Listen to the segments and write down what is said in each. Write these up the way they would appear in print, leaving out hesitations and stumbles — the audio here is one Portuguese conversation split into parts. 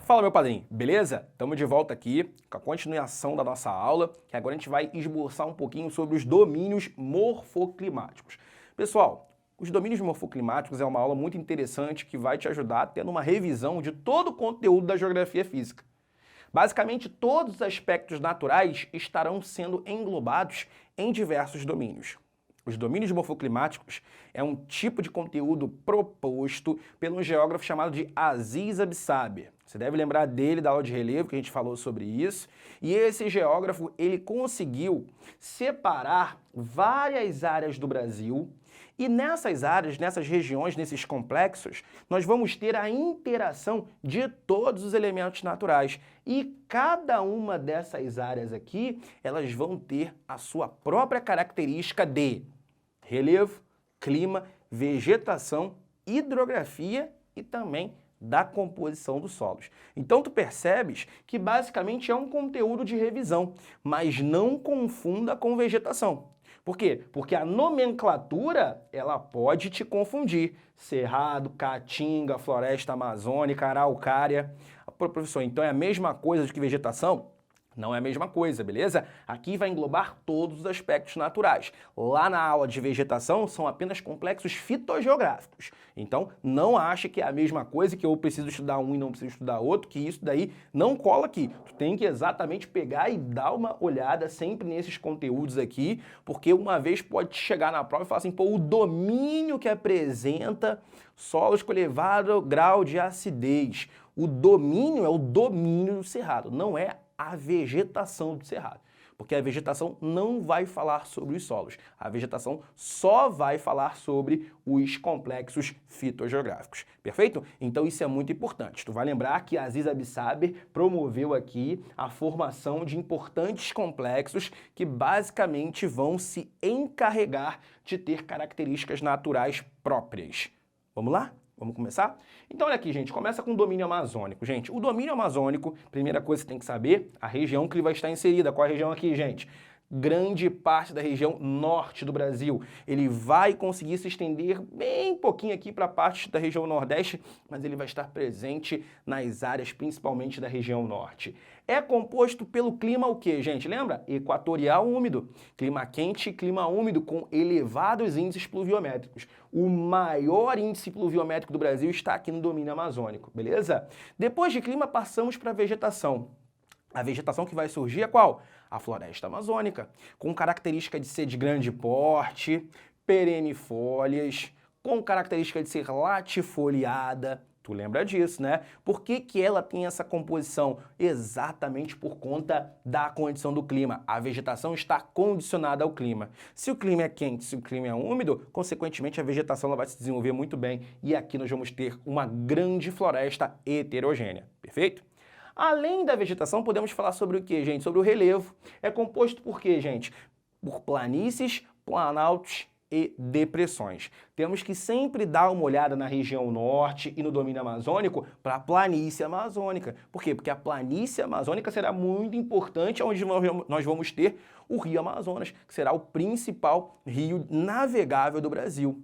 Fala, meu padrinho, beleza? Estamos de volta aqui com a continuação da nossa aula, que agora a gente vai esboçar um pouquinho sobre os domínios morfoclimáticos. Pessoal, os domínios morfoclimáticos é uma aula muito interessante que vai te ajudar tendo uma revisão de todo o conteúdo da geografia física. Basicamente, todos os aspectos naturais estarão sendo englobados em diversos domínios. Os domínios morfoclimáticos é um tipo de conteúdo proposto pelo geógrafo chamado de Aziz Absaber. Você deve lembrar dele da aula de relevo, que a gente falou sobre isso. E esse geógrafo, ele conseguiu separar várias áreas do Brasil e nessas áreas, nessas regiões, nesses complexos, nós vamos ter a interação de todos os elementos naturais. E cada uma dessas áreas aqui, elas vão ter a sua própria característica de relevo, clima, vegetação, hidrografia e também da composição dos solos. Então tu percebes que basicamente é um conteúdo de revisão, mas não confunda com vegetação. Por quê? Porque a nomenclatura, ela pode te confundir. Cerrado, caatinga, floresta amazônica, araucária. Pô, professor, então é a mesma coisa que vegetação? Não é a mesma coisa, beleza? Aqui vai englobar todos os aspectos naturais. Lá na aula de vegetação são apenas complexos fitogeográficos. Então, não ache que é a mesma coisa, que eu preciso estudar um e não preciso estudar outro, que isso daí não cola aqui. Tu tem que exatamente pegar e dar uma olhada sempre nesses conteúdos aqui, porque uma vez pode chegar na prova e falar assim, pô, o domínio que apresenta solos com elevado grau de acidez. O domínio é o domínio do cerrado, não é a vegetação do cerrado, porque a vegetação não vai falar sobre os solos, a vegetação só vai falar sobre os complexos fitogeográficos, perfeito? Então isso é muito importante. Tu vai lembrar que Aziz Absaber promoveu aqui a formação de importantes complexos que basicamente vão se encarregar de ter características naturais próprias. Vamos lá? Vamos começar? Então, olha aqui, gente, começa com o domínio amazônico. Gente, o domínio amazônico, primeira coisa que você tem que saber, a região que ele vai estar inserida. Qual a região aqui, gente? Grande parte da região norte do Brasil. Ele vai conseguir se estender bem pouquinho aqui para a parte da região nordeste, mas ele vai estar presente nas áreas principalmente da região norte. É composto pelo clima o quê, gente? Lembra? Equatorial úmido. Clima quente e clima úmido com elevados índices pluviométricos. O maior índice pluviométrico do Brasil está aqui no domínio amazônico, beleza? Depois de clima, passamos para a vegetação. A vegetação que vai surgir é qual? A floresta amazônica, com característica de ser de grande porte, perennifólias, com característica de ser latifoliada. Tu lembra disso, né? Por que que ela tem essa composição? Exatamente por conta da condição do clima. A vegetação está condicionada ao clima. Se o clima é quente, se o clima é úmido, consequentemente a vegetação ela vai se desenvolver muito bem e aqui nós vamos ter uma grande floresta heterogênea, perfeito? Além da vegetação, podemos falar sobre o que, gente? Sobre o relevo. É composto por quê, gente? Por planícies, planaltos e depressões. Temos que sempre dar uma olhada na região norte e no domínio amazônico para a planície amazônica. Por quê? Porque a planície amazônica será muito importante, onde nós vamos ter o Rio Amazonas, que será o principal rio navegável do Brasil.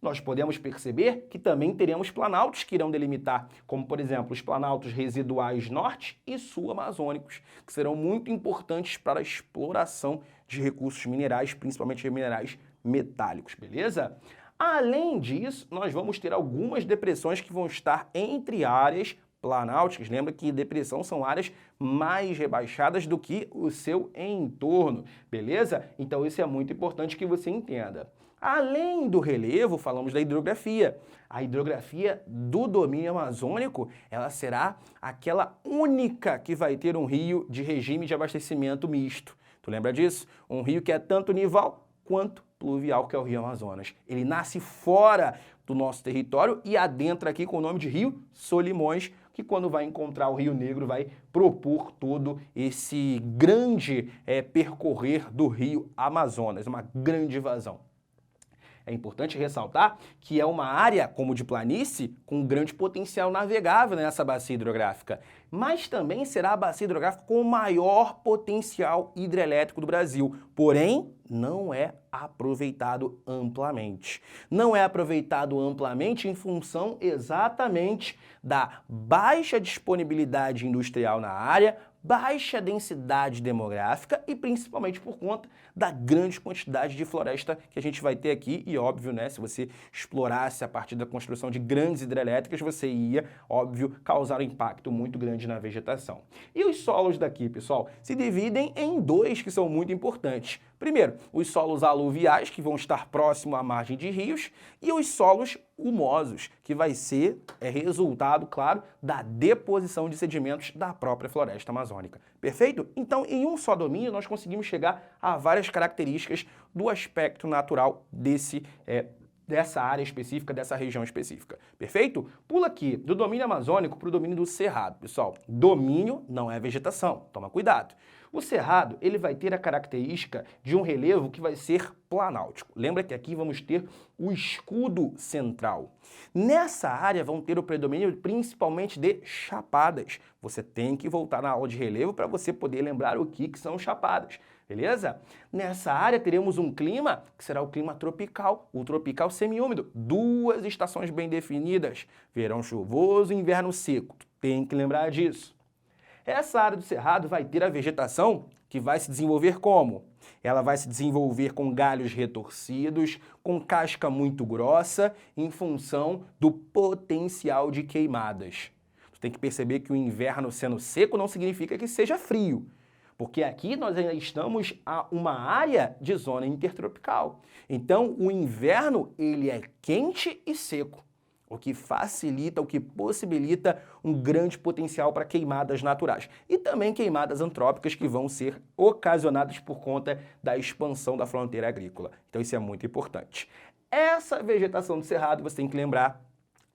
Nós podemos perceber que também teremos planaltos que irão delimitar, como, por exemplo, os planaltos residuais norte e sul amazônicos, que serão muito importantes para a exploração de recursos minerais, principalmente minerais metálicos, beleza? Além disso, nós vamos ter algumas depressões que vão estar entre áreas planálticas. Lembra que depressão são áreas mais rebaixadas do que o seu entorno, beleza? Então isso é muito importante que você entenda. Além do relevo, falamos da hidrografia. A hidrografia do domínio amazônico, ela será aquela única que vai ter um rio de regime de abastecimento misto. Tu lembra disso? Um rio que é tanto nival quanto pluvial, que é o Rio Amazonas. Ele nasce fora do nosso território e adentra aqui com o nome de Rio Solimões, que quando vai encontrar o Rio Negro vai propor todo esse grande percorrer do Rio Amazonas, uma grande vazão. É importante ressaltar que é uma área, como de planície, com grande potencial navegável nessa bacia hidrográfica, mas também será a bacia hidrográfica com o maior potencial hidrelétrico do Brasil, porém não é aproveitado amplamente. Não é aproveitado amplamente em função exatamente da baixa disponibilidade industrial na área, baixa densidade demográfica e principalmente por conta da grande quantidade de floresta que a gente vai ter aqui e óbvio, né, se você explorasse a partir da construção de grandes hidrelétricas, você ia, óbvio, causar um impacto muito grande na vegetação. E os solos daqui, pessoal, se dividem em dois que são muito importantes. Primeiro, os solos aluviais, que vão estar próximo à margem de rios, e os solos humosos, que vai ser resultado, claro, da deposição de sedimentos da própria floresta amazônica. Perfeito? Então, em um só domínio, nós conseguimos chegar a várias características do aspecto natural dessa área específica, dessa região específica. Perfeito? Pula aqui do domínio amazônico para o domínio do cerrado. Pessoal, domínio não é vegetação, toma cuidado. O cerrado, ele vai ter a característica de um relevo que vai ser planáltico. Lembra que aqui vamos ter o escudo central. Nessa área vão ter o predomínio principalmente de chapadas. Você tem que voltar na aula de relevo para você poder lembrar o que são chapadas. Beleza? Nessa área teremos um clima que será o clima tropical, o tropical semiúmido. Duas estações bem definidas, verão chuvoso e inverno seco. Tem que lembrar disso. Essa área do cerrado vai ter a vegetação que vai se desenvolver como? Ela vai se desenvolver com galhos retorcidos, com casca muito grossa, em função do potencial de queimadas. Você tem que perceber que o inverno sendo seco não significa que seja frio, porque aqui nós ainda estamos a uma área de zona intertropical. Então, o inverno ele é quente e seco, o que facilita, o que possibilita um grande potencial para queimadas naturais. E também queimadas antrópicas que vão ser ocasionadas por conta da expansão da fronteira agrícola. Então isso é muito importante. Essa vegetação do cerrado, você tem que lembrar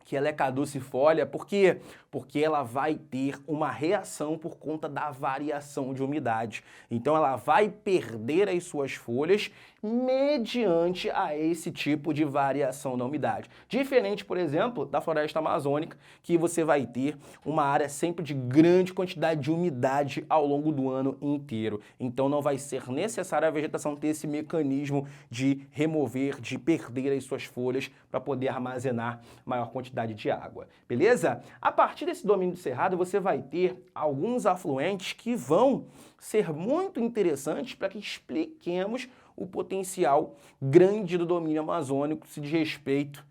que ela é caducifólia, por quê? Porque ela vai ter uma reação por conta da variação de umidade. Então ela vai perder as suas folhas mediante a esse tipo de variação da umidade. Diferente, por exemplo, da floresta amazônica, que você vai ter uma área sempre de grande quantidade de umidade ao longo do ano inteiro. Então não vai ser necessário a vegetação ter esse mecanismo de remover, de perder as suas folhas para poder armazenar maior quantidade de água. Beleza? A partir desse domínio do cerrado, você vai ter alguns afluentes que vão ser muito interessantes para que expliquemos o potencial grande do domínio amazônico se diz respeito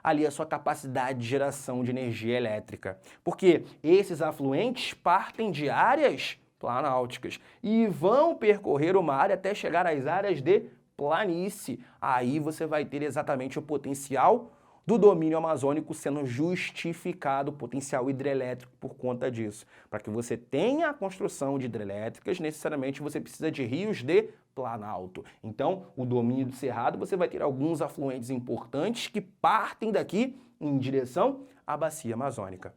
ali a sua capacidade de geração de energia elétrica. Porque esses afluentes partem de áreas planálticas e vão percorrer uma área até chegar às áreas de planície. Aí você vai ter exatamente o potencial do domínio amazônico sendo justificado, o potencial hidrelétrico por conta disso. Para que você tenha a construção de hidrelétricas, necessariamente você precisa de rios de planalto. Então, o domínio do cerrado, você vai ter alguns afluentes importantes que partem daqui em direção à bacia amazônica.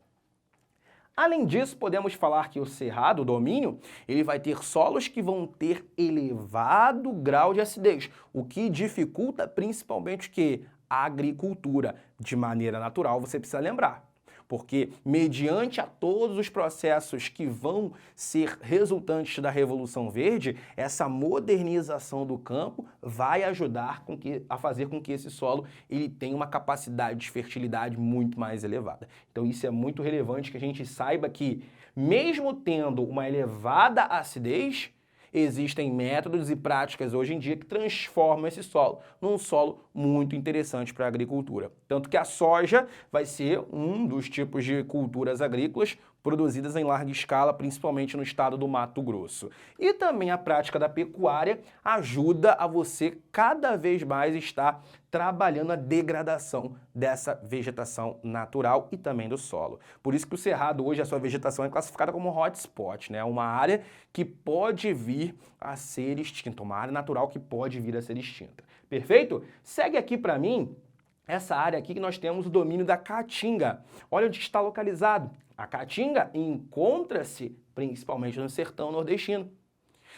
Além disso, podemos falar que o cerrado, o domínio, ele vai ter solos que vão ter elevado grau de acidez, o que dificulta principalmente o quê? A agricultura. De maneira natural, você precisa lembrar. Porque, mediante a todos os processos que vão ser resultantes da Revolução Verde, essa modernização do campo vai ajudar a fazer com que esse solo ele tenha uma capacidade de fertilidade muito mais elevada. Então isso é muito relevante que a gente saiba que, mesmo tendo uma elevada acidez, existem métodos e práticas hoje em dia que transformam esse solo num solo muito interessante para a agricultura. Tanto que a soja vai ser um dos tipos de culturas agrícolas produzidas em larga escala, principalmente no estado do Mato Grosso. E também a prática da pecuária ajuda a você cada vez mais estar trabalhando a degradação dessa vegetação natural e também do solo. Por isso que o cerrado hoje, a sua vegetação é classificada como hotspot, né? Uma área que pode vir a ser extinta, uma área natural que pode vir a ser extinta. Perfeito? Segue aqui para mim essa área aqui que nós temos o domínio da Caatinga. Olha onde está localizado. A Caatinga encontra-se principalmente no sertão nordestino.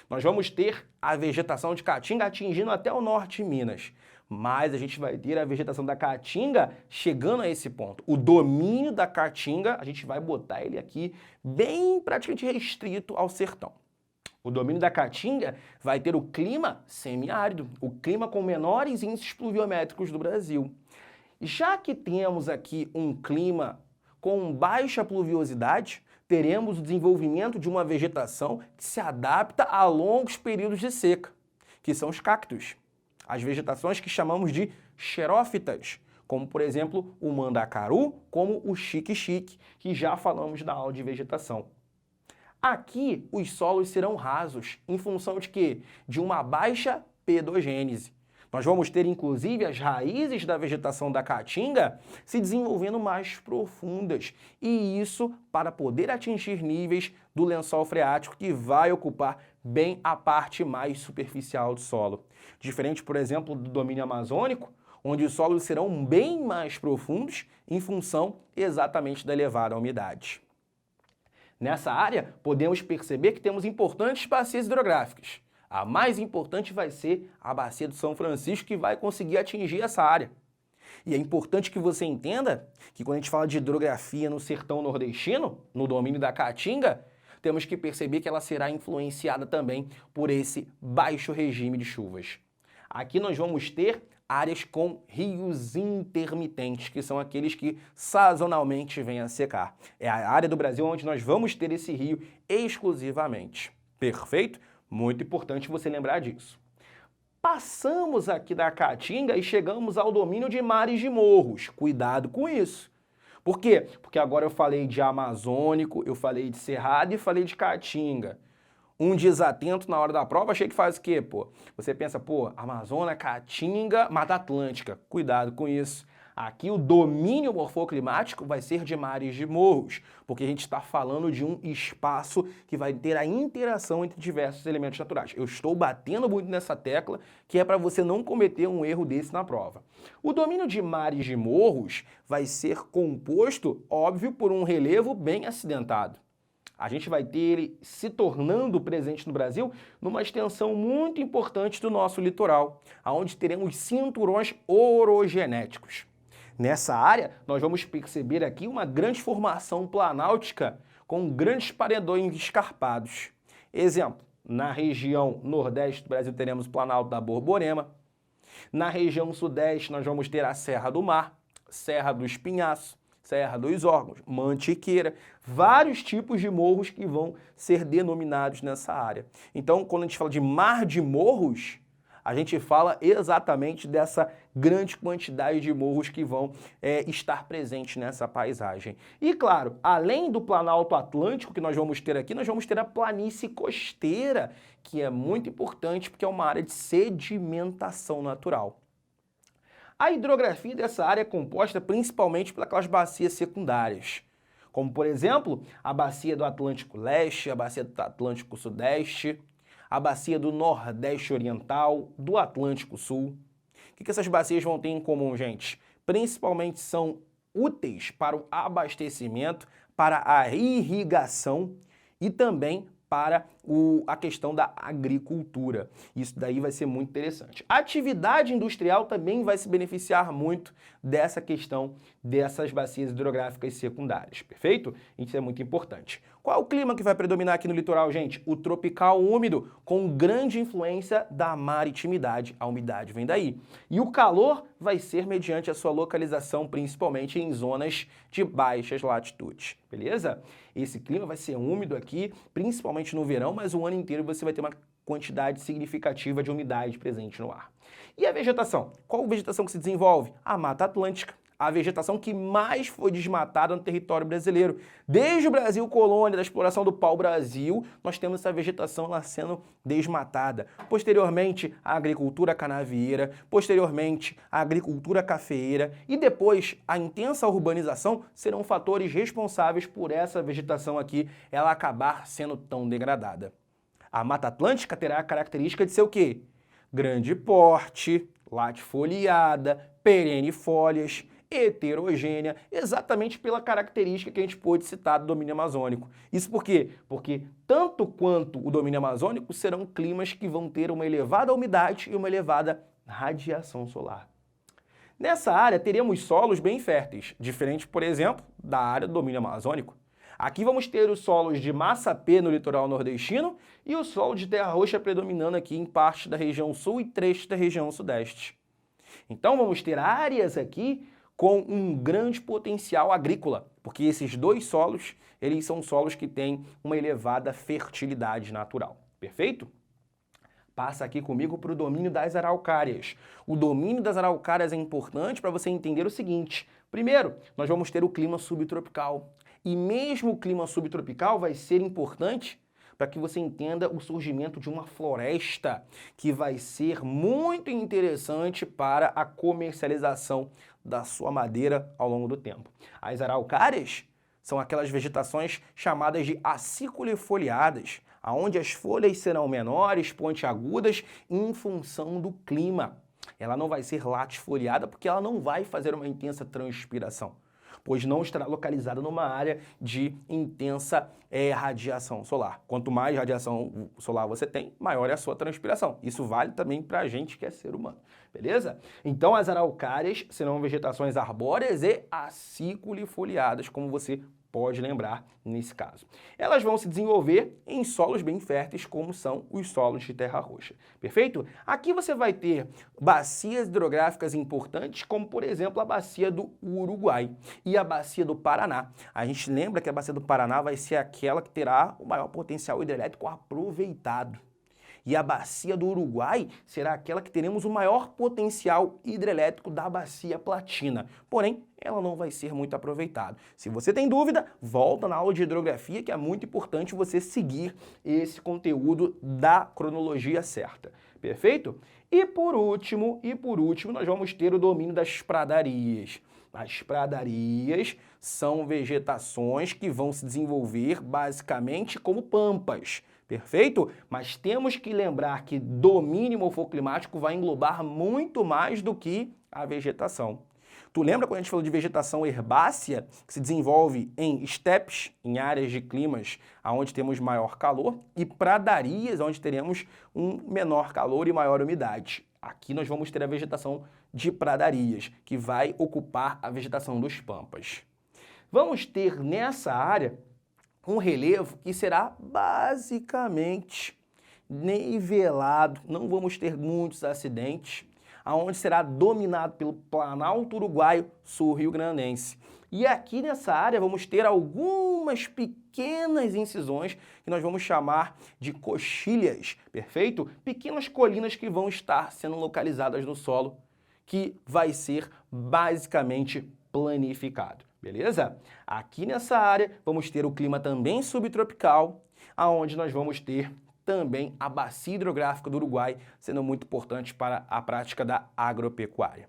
Nós vamos ter a vegetação de Caatinga atingindo até o norte de Minas. mas a gente vai ter a vegetação da Caatinga chegando a esse ponto. O domínio da Caatinga, a gente vai botar ele aqui bem praticamente restrito ao sertão. O domínio da Caatinga vai ter o clima semiárido, o clima com menores índices pluviométricos do Brasil. Já que temos aqui um clima com baixa pluviosidade, teremos o desenvolvimento de uma vegetação que se adapta a longos períodos de seca, que são os cactos. As vegetações que chamamos de xerófitas, como por exemplo o mandacaru, como o xique-xique, que já falamos na aula de vegetação. Aqui os solos serão rasos, em função de quê? De uma baixa pedogênese. Nós vamos ter, inclusive, as raízes da vegetação da Caatinga se desenvolvendo mais profundas. E isso para poder atingir níveis do lençol freático que vai ocupar bem a parte mais superficial do solo. Diferente, por exemplo, do domínio amazônico, onde os solos serão bem mais profundos em função exatamente da elevada umidade. Nessa área, podemos perceber que temos importantes bacias hidrográficas. A mais importante vai ser a Bacia do São Francisco, que vai conseguir atingir essa área. E é importante que você entenda que quando a gente fala de hidrografia no sertão nordestino, no domínio da Caatinga, temos que perceber que ela será influenciada também por esse baixo regime de chuvas. Aqui nós vamos ter áreas com rios intermitentes, que são aqueles que sazonalmente vêm a secar. É a área do Brasil onde nós vamos ter esse rio exclusivamente. Perfeito? Muito importante você lembrar disso. Passamos aqui da Caatinga e chegamos ao domínio de mares de morros. Cuidado com isso. Por quê? Porque agora eu falei de amazônico, eu falei de cerrado e falei de Caatinga. Um desatento na hora da prova, achei que faz o quê, pô? Você pensa, pô, Amazônia, Caatinga, Mata Atlântica. Cuidado com isso. Aqui o domínio morfoclimático vai ser de mares de morros, porque a gente está falando de um espaço que vai ter a interação entre diversos elementos naturais. Eu estou batendo muito nessa tecla, que é para você não cometer um erro desse na prova. O domínio de mares de morros vai ser composto, óbvio, por um relevo bem acidentado. A gente vai ter ele se tornando presente no Brasil numa extensão muito importante do nosso litoral, onde teremos cinturões orogenéticos. Nessa área, nós vamos perceber aqui uma grande formação planáltica com grandes paredões escarpados. Exemplo, na região nordeste do Brasil teremos o Planalto da Borborema. Na região sudeste nós vamos ter a Serra do Mar, Serra do Espinhaço, Serra dos Órgãos, Mantiqueira, vários tipos de morros que vão ser denominados nessa área. Então, quando a gente fala de mar de morros, a gente fala exatamente dessa grande quantidade de morros que vão estar presentes nessa paisagem. E claro, além do Planalto Atlântico que nós vamos ter aqui, nós vamos ter a planície costeira, que é muito importante porque é uma área de sedimentação natural. A hidrografia dessa área é composta principalmente pelas bacias secundárias, como por exemplo, a bacia do Atlântico Leste, a bacia do Atlântico Sudeste, a bacia do Nordeste Oriental, do Atlântico Sul. O que essas bacias vão ter em comum, gente? Principalmente são úteis para o abastecimento, para a irrigação e também para a questão da agricultura. Isso daí vai ser muito interessante. A atividade industrial também vai se beneficiar muito dessa questão dessas bacias hidrográficas secundárias, perfeito? Isso é muito importante. Qual é o clima que vai predominar aqui no litoral, gente? O tropical úmido, com grande influência da maritimidade. A umidade vem daí. E o calor vai ser mediante a sua localização, principalmente em zonas de baixas latitudes, beleza? Esse clima vai ser úmido aqui, principalmente no verão, mas o ano inteiro você vai ter uma quantidade significativa de umidade presente no ar. E a vegetação? Qual vegetação que se desenvolve? A Mata Atlântica. A vegetação que mais foi desmatada no território brasileiro. Desde o Brasil colônia, da exploração do pau-brasil, nós temos essa vegetação lá sendo desmatada. Posteriormente, a agricultura canavieira, posteriormente, a agricultura cafeeira e depois a intensa urbanização serão fatores responsáveis por essa vegetação aqui ela acabar sendo tão degradada. A Mata Atlântica terá a característica de ser o quê? Grande porte, latifoliada, perennifólias, heterogênea, exatamente pela característica que a gente pôde citar do domínio amazônico. Isso por quê? Porque tanto quanto o domínio amazônico serão climas que vão ter uma elevada umidade e uma elevada radiação solar. Nessa área, teremos solos bem férteis, diferente, por exemplo, da área do domínio amazônico. Aqui vamos ter os solos de massapê no litoral nordestino e o solo de terra roxa predominando aqui em parte da região sul e trechos da região sudeste. Então vamos ter áreas aqui com um grande potencial agrícola, porque esses dois solos, eles são solos que têm uma elevada fertilidade natural. Perfeito? Passa aqui comigo para o domínio das araucárias. O domínio das araucárias é importante para você entender o seguinte. Primeiro, nós vamos ter o clima subtropical. E mesmo o clima subtropical vai ser importante para que você entenda o surgimento de uma floresta que vai ser muito interessante para a comercialização da sua madeira ao longo do tempo. As araucárias são aquelas vegetações chamadas de aciculifoliadas, onde as folhas serão menores, pontiagudas, em função do clima. Ela não vai ser latifoliada porque ela não vai fazer uma intensa transpiração, pois não estará localizada numa área de intensa radiação solar. Quanto mais radiação solar você tem, maior é a sua transpiração. Isso vale também para a gente que é ser humano, beleza? Então as araucárias serão vegetações arbóreas e aciculifoliadas, como você pode lembrar nesse caso. Elas vão se desenvolver em solos bem férteis, como são os solos de terra roxa. Perfeito? Aqui você vai ter bacias hidrográficas importantes, como por exemplo a bacia do Uruguai e a bacia do Paraná. A gente lembra que a bacia do Paraná vai ser aquela que terá o maior potencial hidrelétrico aproveitado. E a bacia do Uruguai será aquela que teremos o maior potencial hidrelétrico da bacia platina. Porém, ela não vai ser muito aproveitada. Se você tem dúvida, volta na aula de hidrografia, que é muito importante você seguir esse conteúdo da cronologia certa. Perfeito? E por último, nós vamos ter o domínio das pradarias. As pradarias são vegetações que vão se desenvolver basicamente como pampas. Perfeito? Mas temos que lembrar que domínio morfoclimático vai englobar muito mais do que a vegetação. Tu lembra quando a gente falou de vegetação herbácea, que se desenvolve em estepes, em áreas de climas onde temos maior calor, e pradarias, onde teremos um menor calor e maior umidade. Aqui nós vamos ter a vegetação de pradarias, que vai ocupar a vegetação dos pampas. Vamos ter nessa área um relevo que será basicamente nivelado, não vamos ter muitos acidentes, aonde será dominado pelo Planalto Uruguaio sul-rio-grandense. E aqui nessa área vamos ter algumas pequenas incisões que nós vamos chamar de coxilhas, perfeito? Pequenas colinas que vão estar sendo localizadas no solo, que vai ser basicamente planificado. Beleza? Aqui nessa área vamos ter o clima também subtropical, aonde nós vamos ter também a bacia hidrográfica do Uruguai, sendo muito importante para a prática da agropecuária.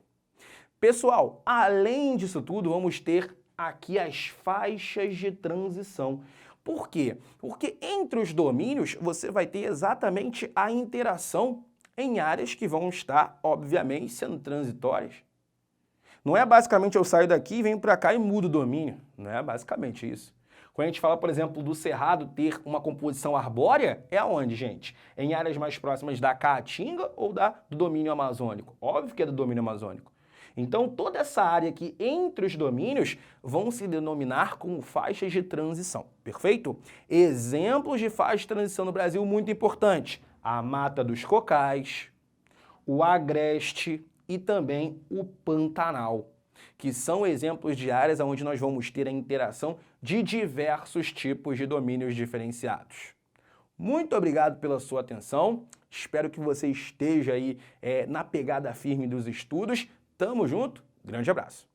Pessoal, além disso tudo, vamos ter aqui as faixas de transição. Por quê? Porque entre os domínios você vai ter exatamente a interação em áreas que vão estar, obviamente, sendo transitórias. Não é basicamente eu saio daqui, venho para cá e mudo o domínio. Não é basicamente isso. Quando a gente fala, por exemplo, do cerrado ter uma composição arbórea, é aonde, gente? Em áreas mais próximas da Caatinga ou do domínio amazônico? Óbvio que é do domínio amazônico. Então, toda essa área aqui entre os domínios vão se denominar como faixas de transição. Perfeito? Exemplos de faixas de transição no Brasil muito importantes. A Mata dos Cocais, o Agreste e também o Pantanal, que são exemplos de áreas onde nós vamos ter a interação de diversos tipos de domínios diferenciados. Muito obrigado pela sua atenção, espero que você esteja aí na pegada firme dos estudos. Tamo junto, grande abraço!